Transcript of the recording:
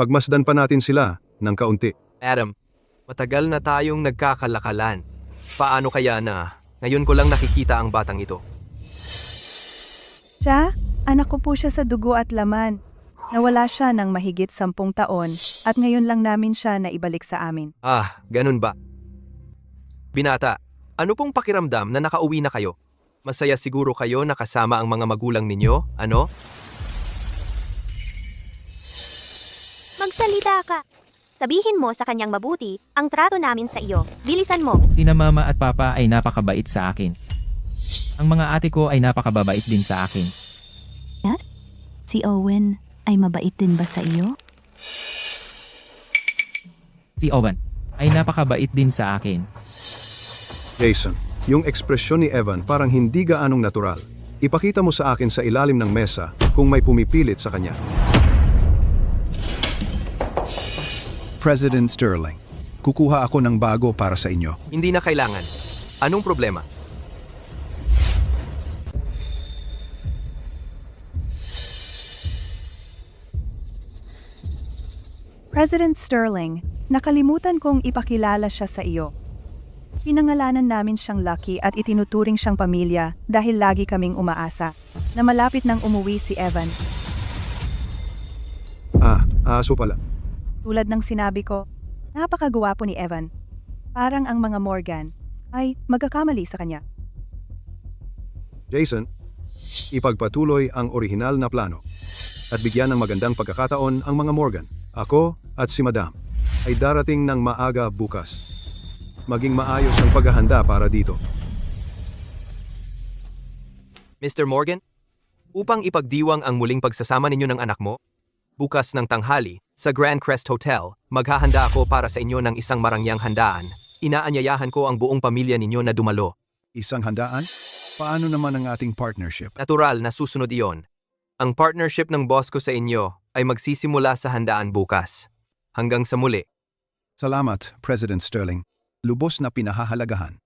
Pagmasdan pa natin sila ng kaunti. Adam, matagal na tayong nagkakalakalan. Paano kaya na ngayon ko lang nakikita ang batang ito? Siya, anak ko po siya sa dugo at laman. Nawala siya ng mahigit 10 taon at ngayon lang namin siya naibalik sa amin. Ah, ganun ba? Binata, ano pong pakiramdam na nakauwi na kayo? Masaya siguro kayo na kasama ang mga magulang ninyo, ano? Magsalita ka. Sabihin mo sa kanyang mabuti ang trato namin sa iyo. Bilisan mo. Sina mama at papa ay napakabait sa akin. Ang mga ate ko ay napakababait din sa akin. Si Owen ay mabait din ba sa iyo? Si Owen ay napakabait din sa akin. Jason, yung ekspresyon ni Evan parang hindi gaanong natural. Ipakita mo sa akin sa ilalim ng mesa kung may pumipilit sa kanya. President Sterling, kukuha ako ng bago para sa inyo. Hindi na kailangan. Anong problema? President Sterling, nakalimutan kong ipakilala siya sa iyo. Pinangalanan namin siyang Lucky at itinuturing siyang pamilya dahil lagi kaming umaasa na malapit nang umuwi si Evan. Aso pala. Tulad ng sinabi ko, napakagwapo ni Evan. Parang ang mga Morgan ay magkakamali sa kanya. Jason, ipagpatuloy ang orihinal na plano at bigyan ng magandang pagkakataon ang mga Morgan. Ako at si Madam ay darating ng maaga bukas. Maging maayos ang paghahanda para dito. Mr. Morgan, upang ipagdiwang ang muling pagsasama ninyo ng anak mo, bukas ng tanghali, sa Grand Crest Hotel, maghahanda ako para sa inyo ng isang marangyang handaan. Inaanyayahan ko ang buong pamilya ninyo na dumalo. Isang handaan? Paano naman ang ating partnership? Natural na susunod iyon. Ang partnership ng boss ko sa inyo ay magsisimula sa handaan bukas. Hanggang sa muli. Salamat, President Sterling. Lubos na pinahahalagahan.